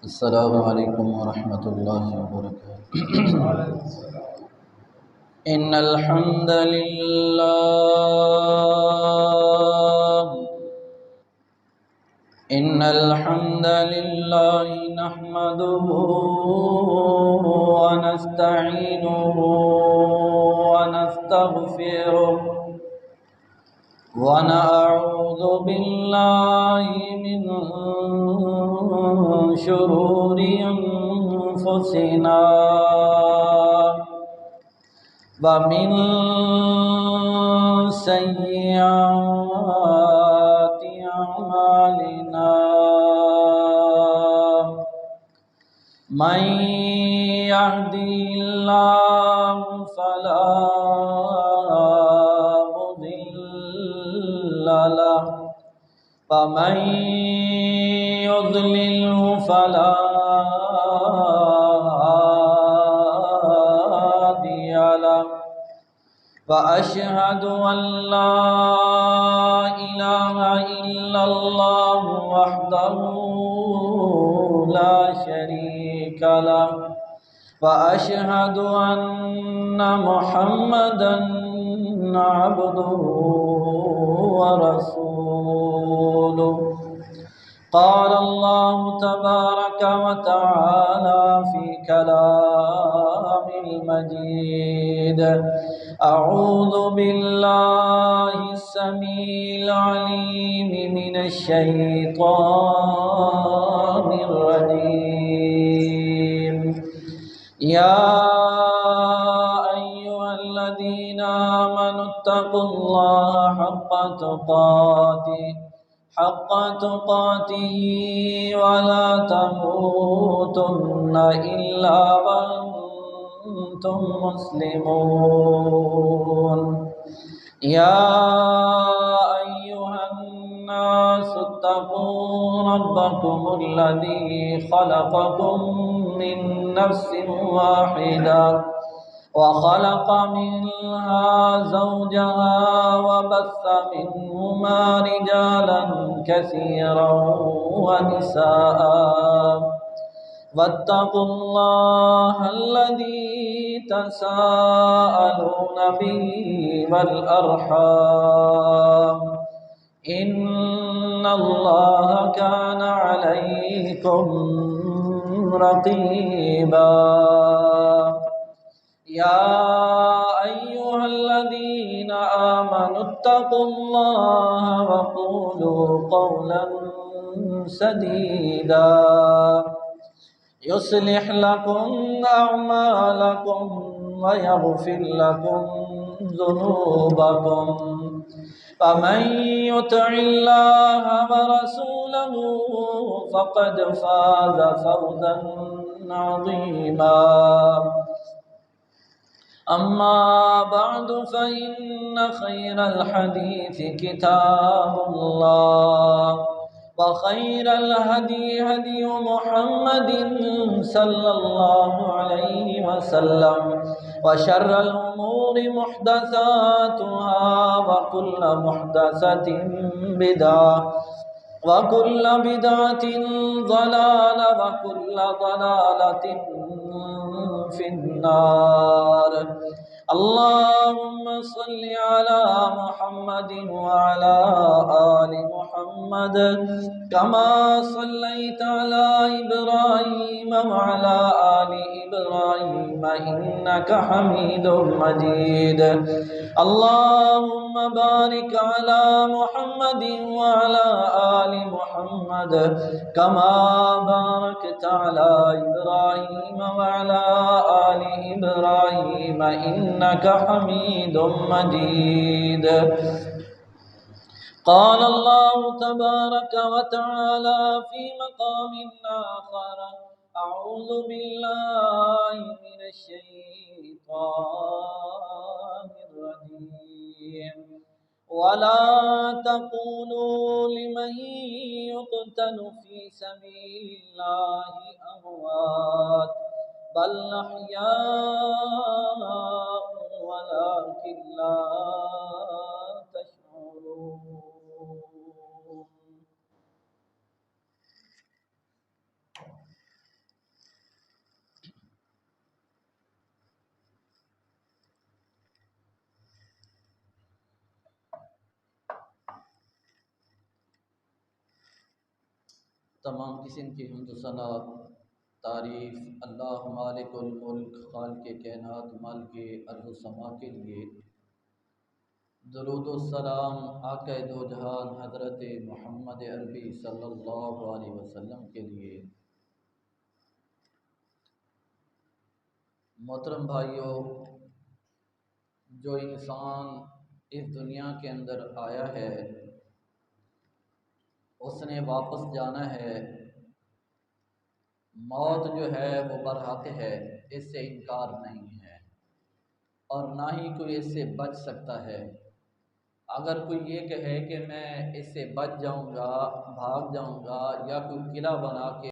السلام عليكم ورحمة الله وبركاته. إن الحمد لله نحمده ونستعينه ونستغفره ونعوذ بالله من شرور أنفسنا ومن سيئات أعمالنا من يهده الله فلا مضل له ومن يضلله فلا هادي له وأشهد أن لا إله إلا الله وحده لا شريك له وأشهد أن محمدا عبده ورسوله. قال الله تبارك وتعالى في كلام المجيد: أعوذ بالله السميع العليم من الشيطان الرجيم. يا أيها الذين آمنوا اتقوا الله حق تقاته ولا تموتن إلا وأنتم مسلمون. يا أيها الناس اتقوا ربكم الذي خلقكم من نفس واحدة وخلق منها زوجها وبث منهما رجالا كثيرا ونساء واتقوا الله الذي تساءلون به والأرحام إن الله كان عليكم رقيبا. يا أيها الذين آمنوا اتقوا الله وقولوا قولا سديدا يصلح لكم أعمالكم ويغفر لكم ذنوبكم فمن يطع الله ورسوله فقد فاز فوزا عظيما. أما بعد فإن خير الحديث كتاب الله وخير الهدي هدي محمد صلى الله عليه وسلم وشر الأمور محدثاتها وكل محدثة بدعة وكل بدعة ضلالة وكل ضلالة في النار. اللهم صل على محمد وعلى آل محمد كما صليت على إبراهيم وعلى آل إبراهيم إنك حميد مجيد. اللهم بارك على محمد وعلى آل محمد كما باركت على إبراهيم وعلى آل إبراهيم إنك حميد مجيد. قال الله تبارك وتعالى في مقام آخر: أعوذ بالله من الشيطان الرجيم. ولا تقولوا لمن يقتل في سبيل الله أموات بل أحياء ولكن لا تشعرون. तमाम किस्म की हम्द सना तारीफ़ अल्लाह मालिकुल मुल्क खालिक़े कायनात मालिके अर्ज़ व समा के लिए। दुरूद व सलाम आक़ा दो जहान हज़रत मोहम्मद अरबी सल्लल्लाहु अलैहि वसल्लम के लिए। मोहतरम भाइयों, जो इंसान इस दुनिया के अंदर आया है उसने वापस जाना है। मौत जो है वो बरहक़ है, इससे इनकार नहीं है और ना ही कोई इससे बच सकता है। अगर कोई ये कहे कि मैं इससे बच जाऊंगा, भाग जाऊंगा या कोई किला बना के